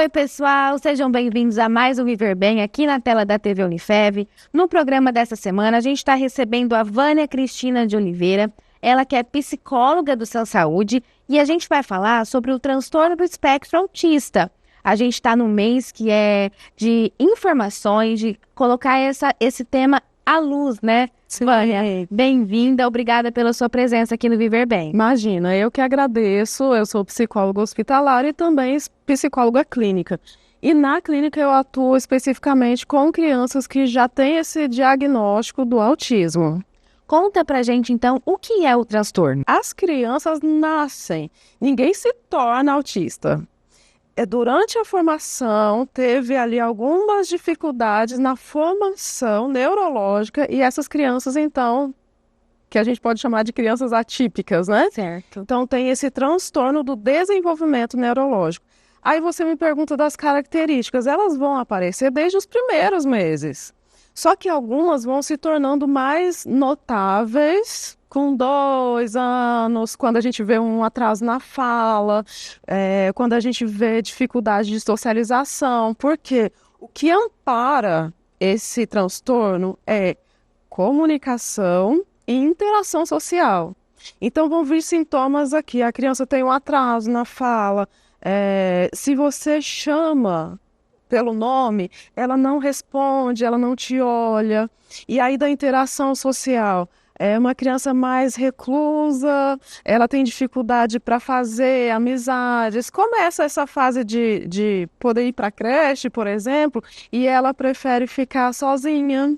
Oi, pessoal, sejam bem-vindos a mais um Viver Bem aqui na tela da TV Unifev. No programa dessa semana, a gente está recebendo a Vânia Cristina de Oliveira, ela que é psicóloga do Cell Saúde, e a gente vai falar sobre o transtorno do espectro autista. A gente está no mês que é de informações, de colocar esse tema à luz, né? Sim. Vânia, bem-vinda, obrigada pela sua presença aqui no Viver Bem. Imagina, eu que agradeço, eu sou psicóloga hospitalar e também psicóloga clínica. E na clínica eu atuo especificamente com crianças que já têm esse diagnóstico do autismo. Conta pra gente, então, o que é o transtorno? As crianças nascem, ninguém se torna autista. Durante a formação, teve ali algumas dificuldades na formação neurológica e essas crianças, então, que a gente pode chamar de crianças atípicas, né? Certo. Então, tem esse transtorno do desenvolvimento neurológico. Aí você me pergunta das características, elas vão aparecer desde os primeiros meses. Só que algumas vão se tornando mais notáveis com 2 anos, quando a gente vê um atraso na fala, quando a gente vê dificuldade de socialização. Porque o que ampara esse transtorno é comunicação e interação social. Então vão vir sintomas aqui. A criança tem um atraso na fala. Se você chama pelo nome, ela não responde, ela não te olha. E aí da interação social, é uma criança mais reclusa, ela tem dificuldade para fazer amizades. Começa essa fase de poder ir para a creche, por exemplo, e ela prefere ficar sozinha.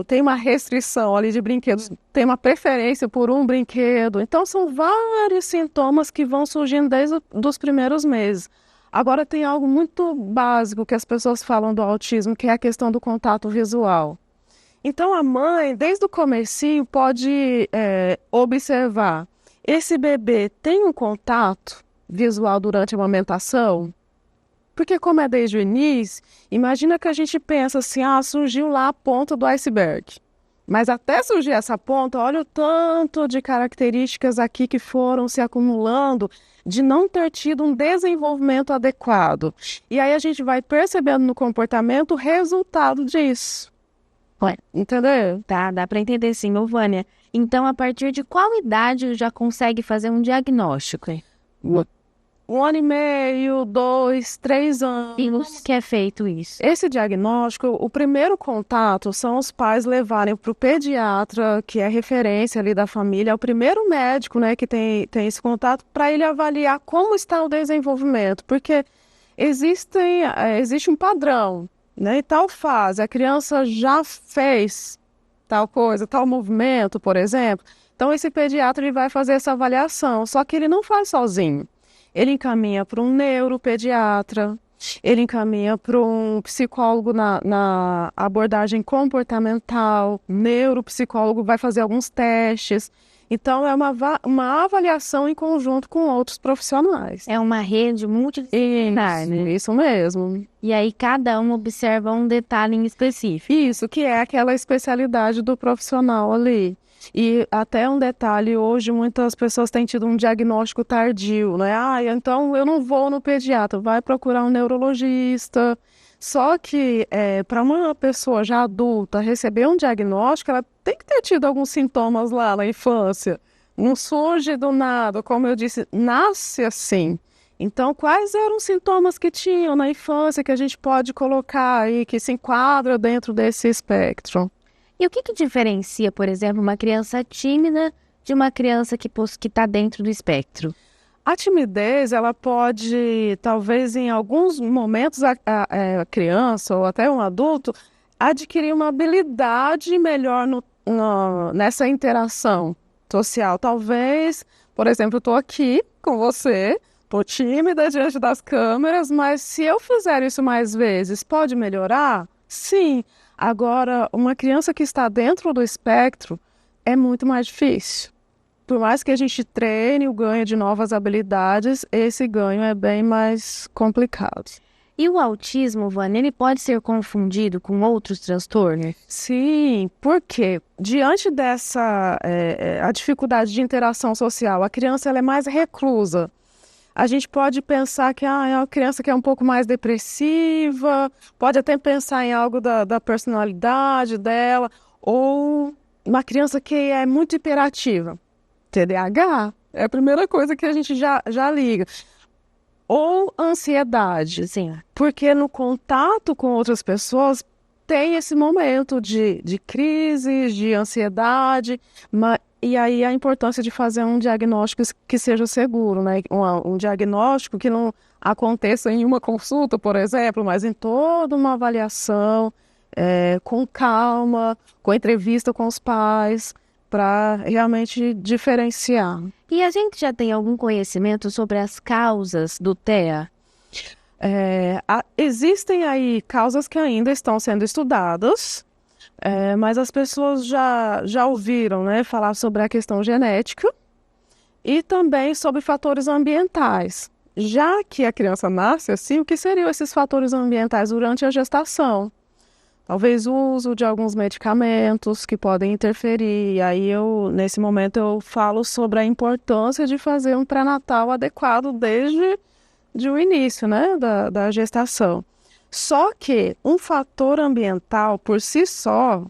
Tem uma restrição ali de brinquedos, tem uma preferência por um brinquedo. Então são vários sintomas que vão surgindo desde os primeiros meses. Agora tem algo muito básico que as pessoas falam do autismo, que é a questão do contato visual. Então a mãe, desde o comecinho, pode observar, esse bebê tem um contato visual durante a amamentação? Porque como é desde o início, imagina que a gente pensa assim, surgiu lá a ponta do iceberg. Mas até surgir essa ponta, olha o tanto de características aqui que foram se acumulando de não ter tido um desenvolvimento adequado. E aí a gente vai percebendo no comportamento o resultado disso. Entendeu? Tá, dá para entender sim, ô Vânia. Então, a partir de qual idade já consegue fazer um diagnóstico? 1 ano e meio, 2, 3 anos. E como que é feito isso? Esse diagnóstico, o primeiro contato são os pais levarem para o pediatra, que é referência ali da família, é o primeiro médico, né, que tem esse contato, para ele avaliar como está o desenvolvimento, porque existe um padrão, né, em tal fase, a criança já fez tal coisa, tal movimento, por exemplo, então esse pediatra ele vai fazer essa avaliação, só que ele não faz sozinho. Ele encaminha para um neuropediatra, ele encaminha para um psicólogo na abordagem comportamental, neuropsicólogo vai fazer alguns testes. Então, é uma avaliação em conjunto com outros profissionais. É uma rede multidisciplinar, né? Isso mesmo. E aí, cada um observa um detalhe em específico. Isso, que é aquela especialidade do profissional ali. E até um detalhe, hoje muitas pessoas têm tido um diagnóstico tardio, né? Então eu não vou no pediatra, vai procurar um neurologista. Só que para uma pessoa já adulta receber um diagnóstico, ela tem que ter tido alguns sintomas lá na infância. Não surge do nada, como eu disse, nasce assim. Então, quais eram os sintomas que tinham na infância que a gente pode colocar aí, que se enquadra dentro desse espectro? E o que diferencia, por exemplo, uma criança tímida de uma criança que está dentro do espectro? A timidez, ela pode, talvez em alguns momentos, a criança ou até um adulto adquirir uma habilidade melhor nessa interação social. Talvez, por exemplo, eu estou aqui com você, estou tímida diante das câmeras, mas se eu fizer isso mais vezes, pode melhorar? Sim. Agora, uma criança que está dentro do espectro é muito mais difícil. Por mais que a gente treine o ganho de novas habilidades, esse ganho é bem mais complicado. E o autismo, Vânia, ele pode ser confundido com outros transtornos? Sim, porque diante dessa a dificuldade de interação social, a criança ela é mais reclusa. A gente pode pensar que é uma criança que é um pouco mais depressiva, pode até pensar em algo da personalidade dela, ou uma criança que é muito hiperativa. TDAH é a primeira coisa que a gente já liga. Ou ansiedade, Sim. porque no contato com outras pessoas tem esse momento de crise, de ansiedade, e aí a importância de fazer um diagnóstico que seja seguro, né? Um diagnóstico que não aconteça em uma consulta, por exemplo, mas em toda uma avaliação, com calma, com entrevista com os pais, para realmente diferenciar. E a gente já tem algum conhecimento sobre as causas do TEA? Existem aí causas que ainda estão sendo estudadas, mas as pessoas já ouviram, né, falar sobre a questão genética e também sobre fatores ambientais. Já que a criança nasce assim, o que seriam esses fatores ambientais durante a gestação? Talvez o uso de alguns medicamentos que podem interferir. Aí nesse momento, eu falo sobre a importância de fazer um pré-natal adequado desde o início, né, da gestação. Só que um fator ambiental por si só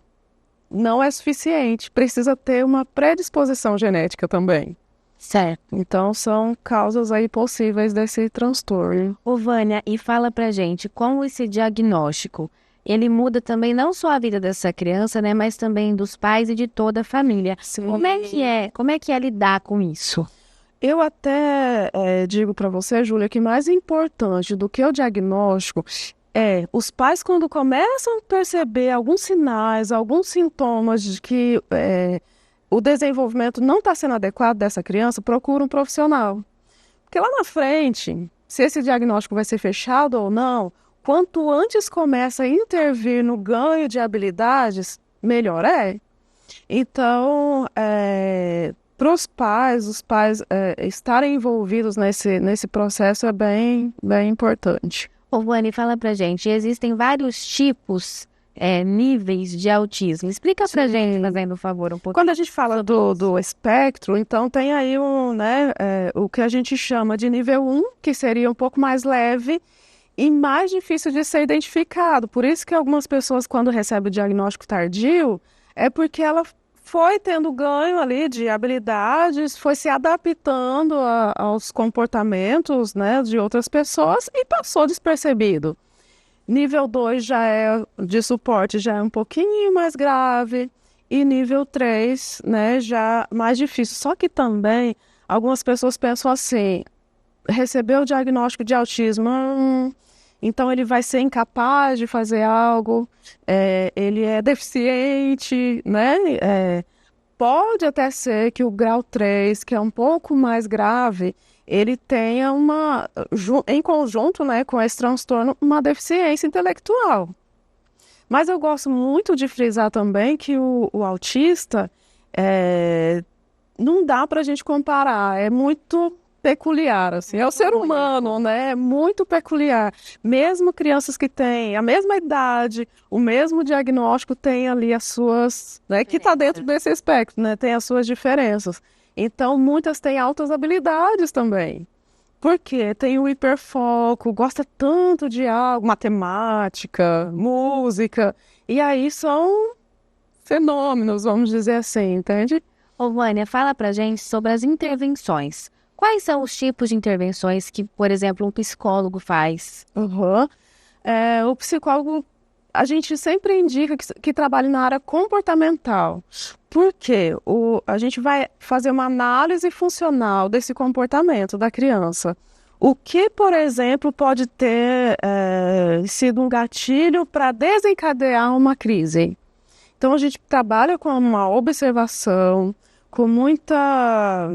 não é suficiente, precisa ter uma predisposição genética também. Certo. Então são causas aí possíveis desse transtorno. Ô, Vânia, e fala pra gente, como esse diagnóstico, ele muda também não só a vida dessa criança, né, mas também dos pais e de toda a família. Sim. Como é que é lidar com isso? Eu até digo para você, Júlia, que mais importante do que o diagnóstico os pais, quando começam a perceber alguns sinais, alguns sintomas de que o desenvolvimento não está sendo adequado dessa criança, procuram um profissional. Porque lá na frente, se esse diagnóstico vai ser fechado ou não, quanto antes começa a intervir no ganho de habilidades, melhor é. Então, para os pais estarem envolvidos nesse processo é bem importante. Ô, Vânia, fala pra gente, existem vários tipos, níveis de autismo. Explica pra gente, fazendo um favor, um pouquinho. Quando a gente fala do espectro, então tem aí o que a gente chama de nível 1, que seria um pouco mais leve e mais difícil de ser identificado. Por isso que algumas pessoas, quando recebem o diagnóstico tardio, é porque ela foi tendo ganho ali de habilidades, foi se adaptando aos comportamentos, né, de outras pessoas e passou despercebido. Nível 2 de suporte já é um pouquinho mais grave e nível 3, né, já mais difícil. Só que também algumas pessoas pensam assim, recebeu o diagnóstico de autismo, então ele vai ser incapaz de fazer algo, ele é deficiente, né? Pode até ser que o grau 3, que é um pouco mais grave, ele tenha em conjunto, né, com esse transtorno, uma deficiência intelectual. Mas eu gosto muito de frisar também que o autista não dá para a gente comparar, é muito peculiar, assim, é o ser humano, né? É muito peculiar. Mesmo crianças que têm a mesma idade, o mesmo diagnóstico, tem ali as suas, né? Que está dentro desse espectro, né? Tem as suas diferenças. Então, muitas têm altas habilidades também. Porque tem o hiperfoco, gosta tanto de algo, matemática, música, e aí são fenômenos, vamos dizer assim, entende? Ô, Vânia, fala pra gente sobre as intervenções. Quais são os tipos de intervenções que, por exemplo, um psicólogo faz? O psicólogo, a gente sempre indica que trabalhe na área comportamental, porque a gente vai fazer uma análise funcional desse comportamento da criança. O que, por exemplo, pode ter sido um gatilho para desencadear uma crise? Então, a gente trabalha com uma observação, com muita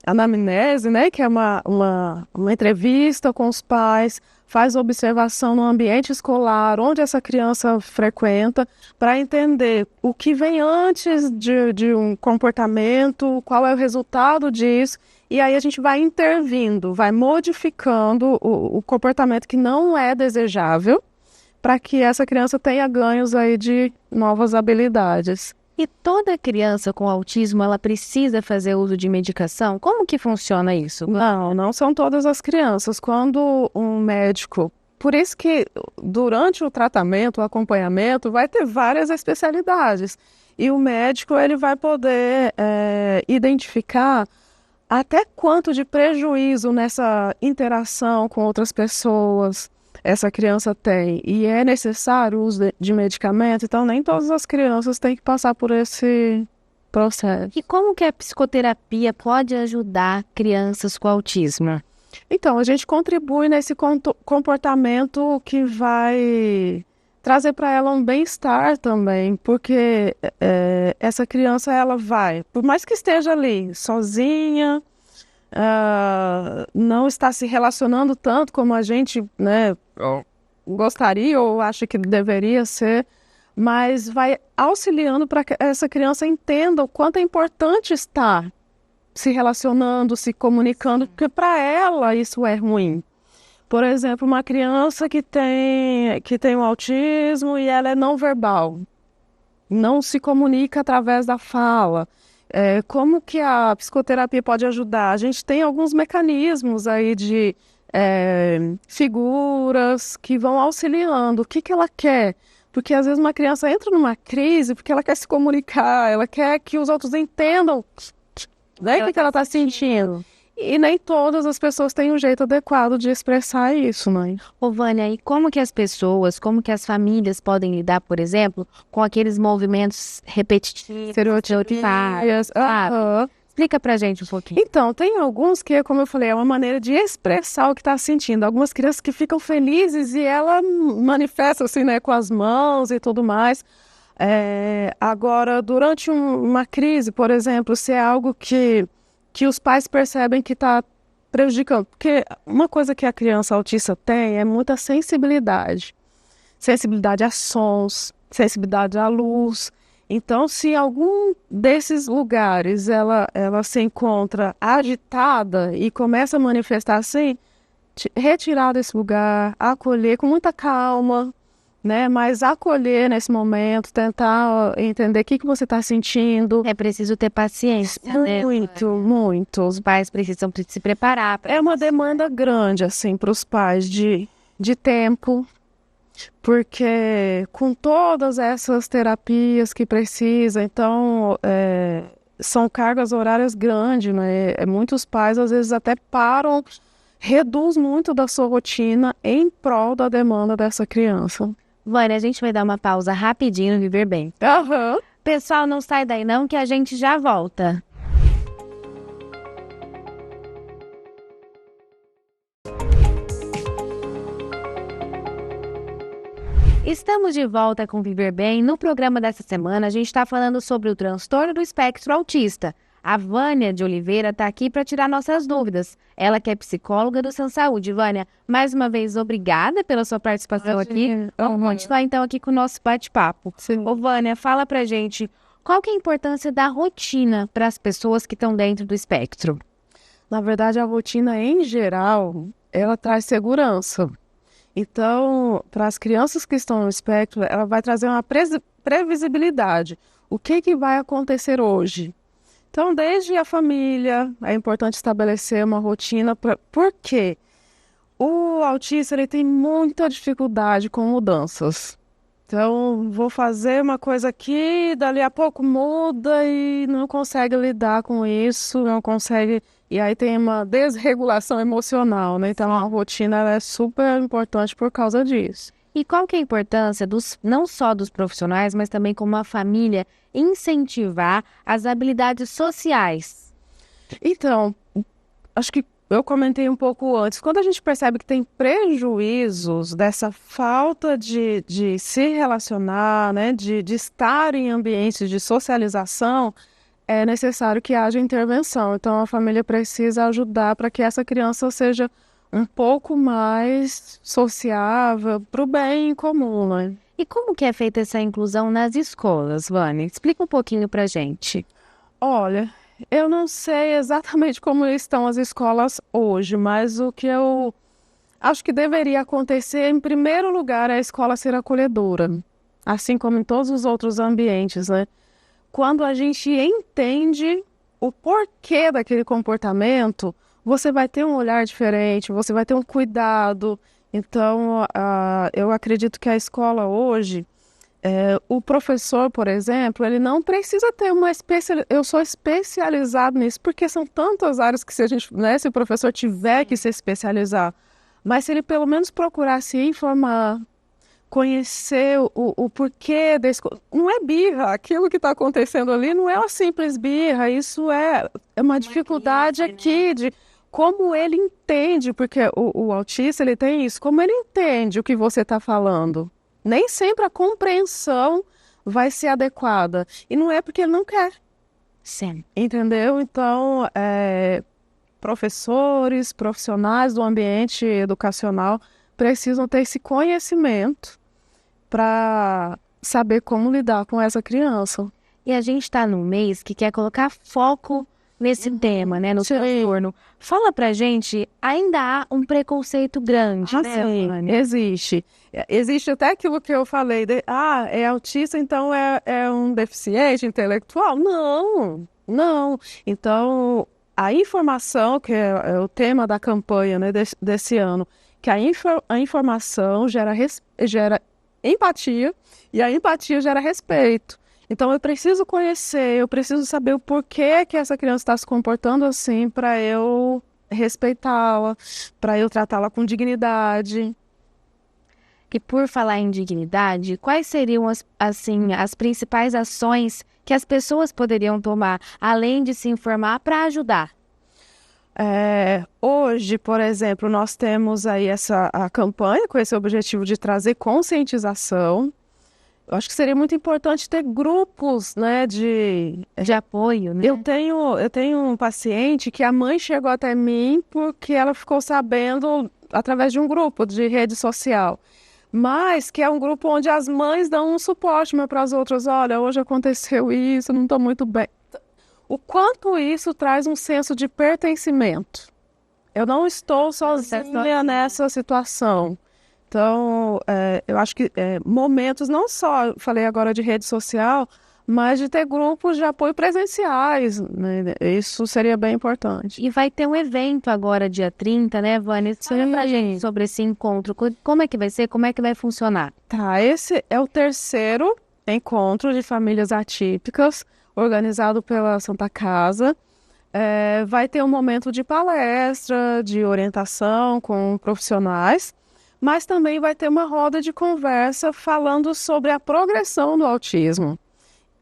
anamnese, né, que é uma entrevista com os pais, faz observação no ambiente escolar, onde essa criança frequenta, para entender o que vem antes de um comportamento, qual é o resultado disso, e aí a gente vai intervindo, vai modificando o comportamento que não é desejável, para que essa criança tenha ganhos aí de novas habilidades. E toda criança com autismo, ela precisa fazer uso de medicação? Como que funciona isso? Não são todas as crianças. Quando um médico... Por isso que durante o tratamento, o acompanhamento, vai ter várias especialidades. E o médico ele vai poder identificar até quanto de prejuízo nessa interação com outras pessoas essa criança tem. E é necessário o uso de medicamento, então nem todas as crianças têm que passar por esse processo. E como que a psicoterapia pode ajudar crianças com autismo? Então, a gente contribui nesse comportamento que vai trazer para ela um bem-estar também, porque essa criança, ela vai, por mais que esteja ali sozinha, não está se relacionando tanto como a gente, né, gostaria ou acha que deveria ser, mas vai auxiliando para que essa criança entenda o quanto é importante estar se relacionando, se comunicando, porque para ela isso é ruim. Por exemplo, uma criança que tem um autismo e ela é não verbal, não se comunica através da fala. Como que a psicoterapia pode ajudar? A gente tem alguns mecanismos aí de figuras que vão auxiliando. O que que ela quer? Porque às vezes uma criança entra numa crise porque ela quer se comunicar, ela quer que os outros entendam, né, o que ela está sentindo. E nem todas as pessoas têm um jeito adequado de expressar isso, né? Ô, Vânia, e como que as pessoas, como que as famílias podem lidar, por exemplo, com aqueles movimentos repetitivos, Estereotipias. Explica pra gente um pouquinho. Então, tem alguns que, como eu falei, é uma maneira de expressar o que está sentindo. Algumas crianças que ficam felizes e ela manifesta assim, né, com as mãos e tudo mais. Agora, durante uma crise, por exemplo, se é algo que os pais percebem que está prejudicando, porque uma coisa que a criança autista tem é muita sensibilidade. Sensibilidade a sons, sensibilidade à luz. Então, se em algum desses lugares ela se encontra agitada e começa a manifestar assim, retirar desse lugar, acolher com muita calma, né? Mas acolher nesse momento, tentar entender o que você está sentindo. É preciso ter paciência, né? Muito. Os pais precisam se preparar. É uma demanda grande, assim, para os pais de tempo, porque com todas essas terapias que precisa, então, são cargas horárias grandes, né? Muitos pais, às vezes, até param, reduz muito da sua rotina em prol da demanda dessa criança. Vânia, a gente vai dar uma pausa rapidinho no Viver Bem. Pessoal, não sai daí não que a gente já volta. Estamos de volta com Viver Bem. No programa dessa semana, a gente está falando sobre o transtorno do espectro autista. A Vânia de Oliveira está aqui para tirar nossas dúvidas. Ela que é psicóloga do Sansaúde. Vânia, mais uma vez, obrigada pela sua participação aqui. Vamos continuar então aqui com o nosso bate-papo. Ô, Vânia, fala pra gente, qual que é a importância da rotina para as pessoas que estão dentro do espectro? Na verdade, a rotina, em geral, ela traz segurança. Então, para as crianças que estão no espectro, ela vai trazer uma previsibilidade. O que vai acontecer hoje? Então, desde a família, é importante estabelecer uma rotina. Por quê? O autista ele tem muita dificuldade com mudanças. Então, vou fazer uma coisa aqui, dali a pouco muda e não consegue lidar com isso, não consegue... E aí tem uma desregulação emocional, né? Então, a rotina ela é super importante por causa disso. E qual que é a importância, não só dos profissionais, mas também como a família, incentivar as habilidades sociais? Então, acho que eu comentei um pouco antes. Quando a gente percebe que tem prejuízos dessa falta de se relacionar, né, de estar em ambientes de socialização, é necessário que haja intervenção. Então, a família precisa ajudar para que essa criança seja um pouco mais sociável para o bem comum, né? E como que é feita essa inclusão nas escolas, Vânia? Explica um pouquinho pra gente. Olha, eu não sei exatamente como estão as escolas hoje, mas o que eu acho que deveria acontecer, em primeiro lugar, é a escola ser acolhedora, assim como em todos os outros ambientes, né? quando a gente entende o porquê daquele comportamento, você vai ter um olhar diferente, você vai ter um cuidado. Então, eu acredito que a escola hoje, o professor, por exemplo, ele não precisa ter uma especialização. Eu sou especializado nisso, porque são tantas áreas que se o professor tiver que se especializar, mas se ele pelo menos procurar se informar, conhecer o porquê desse... Não é birra, aquilo que está acontecendo ali não é uma simples birra, isso é uma dificuldade crise, aqui né? de como ele entende, porque o autista ele tem isso, como ele entende o que você está falando. Nem sempre a compreensão vai ser adequada, e não é porque ele não quer, Sim. entendeu? Então, professores, profissionais do ambiente educacional precisam ter esse conhecimento para saber como lidar com essa criança. E a gente está num mês que quer colocar foco nesse tema, né, no Sim. transtorno. Fala pra gente, ainda há um preconceito grande, né, Sim, Vânia? existe. Existe até aquilo que eu falei, é autista, então é um deficiente intelectual? Não, não. Então, a informação, que é o tema da campanha, né, desse ano, que a informação gera empatia, e a empatia gera respeito. Então, eu preciso conhecer, eu preciso saber o porquê que essa criança está se comportando assim para eu respeitá-la, para eu tratá-la com dignidade. E por falar em dignidade, quais seriam as principais ações que as pessoas poderiam tomar, além de se informar, para ajudar? Hoje, por exemplo, nós temos aí a campanha com esse objetivo de trazer conscientização. Eu acho que seria muito importante ter grupos, né, de apoio, né? Eu tenho um paciente que a mãe chegou até mim porque ela ficou sabendo através de um grupo de rede social, mas que é um grupo onde as mães dão um suporte para as outras. Olha, hoje aconteceu isso, não estou muito bem. O quanto isso traz um senso de pertencimento. Eu não estou sozinha nessa situação. Então, eu acho que momentos, não só, falei agora de rede social, mas de ter grupos de apoio presenciais, né? Isso seria bem importante. E vai ter um evento agora, dia 30, né, Vânia? Fala pra gente sobre esse encontro. Como é que vai ser? Como é que vai funcionar? Tá, esse é o terceiro encontro de famílias atípicas, organizado pela Santa Casa. Vai ter um momento de palestra, de orientação com profissionais, mas também vai ter uma roda de conversa falando sobre a progressão do autismo.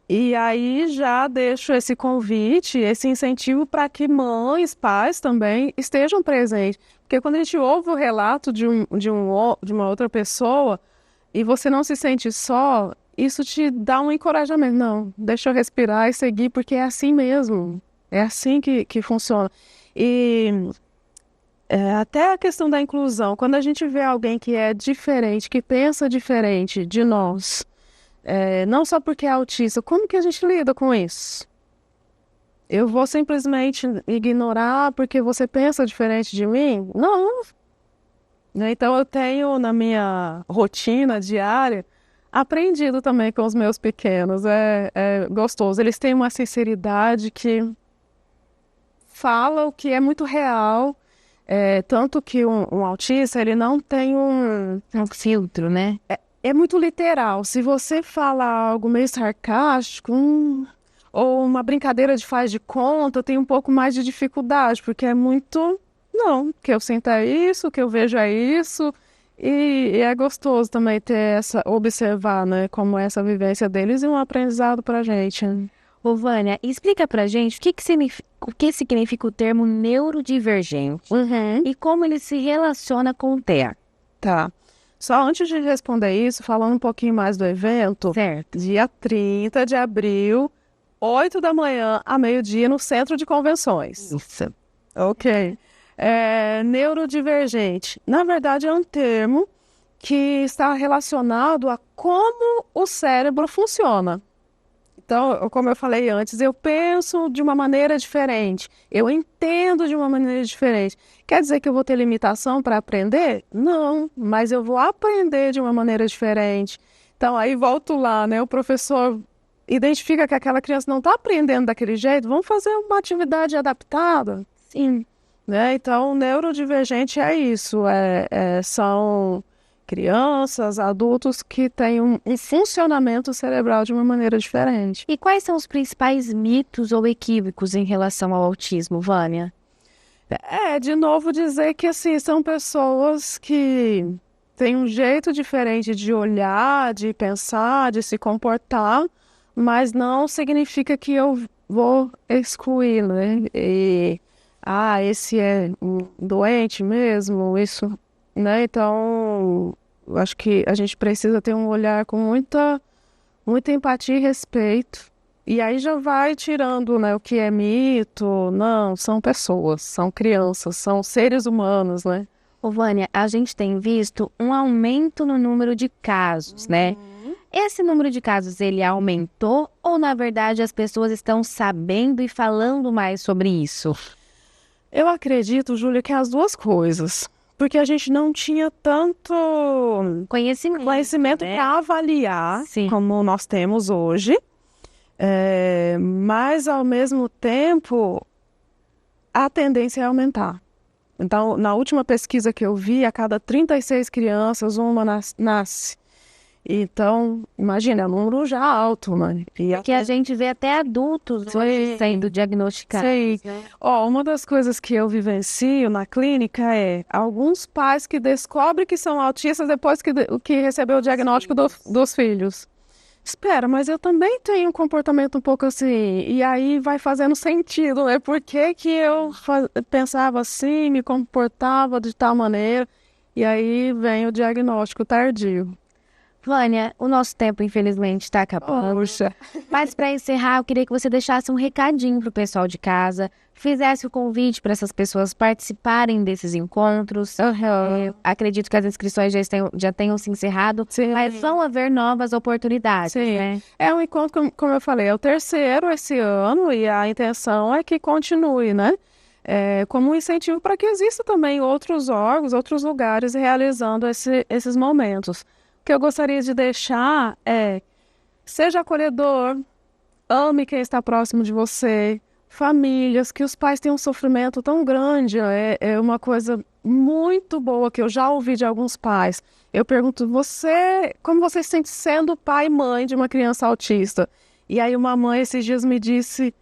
E aí já deixo esse convite, esse incentivo para que mães, pais também estejam presentes. Porque quando a gente ouve o relato de uma outra pessoa e você não se sente só, isso te dá um encorajamento. Não, deixa eu respirar e seguir, porque é assim mesmo. É assim que funciona. E até a questão da inclusão. Quando a gente vê alguém que é diferente, que pensa diferente de nós, não só porque é autista, como que a gente lida com isso? Eu vou simplesmente ignorar porque você pensa diferente de mim? Não. Então eu tenho na minha rotina diária aprendido também com os meus pequenos. É gostoso. Eles têm uma sinceridade que fala o que é muito real. Tanto que um autista, ele não tem um filtro, né? É muito literal. Se você fala algo meio sarcástico, ou uma brincadeira de faz de conta, eu tenho um pouco mais de dificuldade, porque é muito... Não, o que eu sinto é isso, o que eu vejo é isso, e é gostoso também ter observar, né, como é essa vivência deles e um aprendizado pra gente. Ô, Vânia, explica pra gente o que significa o termo neurodivergente e como ele se relaciona com o TEA. Tá. Só antes de responder isso, falando um pouquinho mais do evento, certo. Dia 30 de abril, 8 da manhã a meio-dia, no Centro de Convenções. Isso. Ok. Neurodivergente. Na verdade, é um termo que está relacionado a como o cérebro funciona. Então, como eu falei antes, eu penso de uma maneira diferente, eu entendo de uma maneira diferente. Quer dizer que eu vou ter limitação para aprender? Não, mas eu vou aprender de uma maneira diferente. Então, aí volto lá, né? O professor identifica que aquela criança não está aprendendo daquele jeito, vamos fazer uma atividade adaptada. Sim. Né? Então, neurodivergente é isso, são crianças, adultos que têm um funcionamento cerebral de uma maneira diferente. E quais são os principais mitos ou equívocos em relação ao autismo, Vânia? De novo dizer que assim, são pessoas que têm um jeito diferente de olhar, de pensar, de se comportar, mas não significa que eu vou excluir, né? Esse é um doente mesmo, isso, né? Então, eu acho que a gente precisa ter um olhar com muita empatia e respeito. E aí já vai tirando, né, o que é mito. Não, são pessoas, são crianças, são seres humanos, né? Ô, Vânia, a gente tem visto um aumento no número de casos, né? Esse número de casos, ele aumentou ou, na verdade, as pessoas estão sabendo e falando mais sobre isso? Eu acredito, Júlia, que é as duas coisas. Porque a gente não tinha tanto conhecimento né? para avaliar, Sim. como nós temos hoje. Mas, ao mesmo tempo, a tendência é aumentar. Então, na última pesquisa que eu vi, a cada 36 crianças, uma nasce. Então, imagina, é um número já alto, né? Porque a gente vê até adultos hoje sendo diagnosticados. Sei. Né? Uma das coisas que eu vivencio na clínica é alguns pais que descobrem que são autistas depois que recebeu o diagnóstico dos filhos. Espera, mas eu também tenho um comportamento um pouco assim, e aí vai fazendo sentido, né? Por que que eu pensava assim, me comportava de tal maneira, e aí vem o diagnóstico tardio. Vânia, o nosso tempo, infelizmente, está acabando. Poxa. Mas, para encerrar, eu queria que você deixasse um recadinho para o pessoal de casa, fizesse o convite para essas pessoas participarem desses encontros. Acredito que as inscrições já tenham se encerrado, Sim. mas vão haver novas oportunidades. Sim. Né? É um encontro, como eu falei, é o terceiro esse ano e a intenção é que continue, né? Como um incentivo para que exista também outros órgãos, outros lugares realizando esses momentos. O que eu gostaria de deixar seja acolhedor, ame quem está próximo de você, famílias, que os pais têm um sofrimento tão grande, é uma coisa muito boa que eu já ouvi de alguns pais. Eu pergunto, como você se sente sendo pai e mãe de uma criança autista? E aí uma mãe esses dias me disse,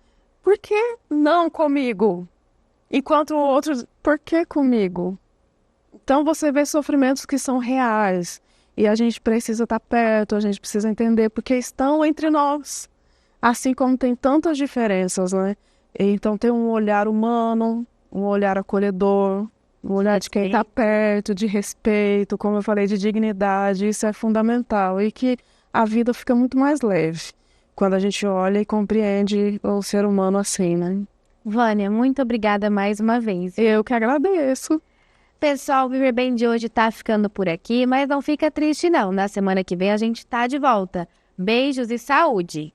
por que não comigo? Enquanto o outro, por que comigo? Então você vê sofrimentos que são reais. E a gente precisa estar perto, a gente precisa entender, porque estão entre nós. Assim como tem tantas diferenças, né? Então tem um olhar humano, um olhar acolhedor, um olhar de quem está perto, de respeito, como eu falei, de dignidade. Isso é fundamental. E que a vida fica muito mais leve quando a gente olha e compreende o ser humano assim, né? Vânia, muito obrigada mais uma vez. Eu que agradeço. Pessoal, o Viver Bem de hoje tá ficando por aqui, mas não fica triste não. Na semana que vem a gente tá de volta. Beijos e saúde!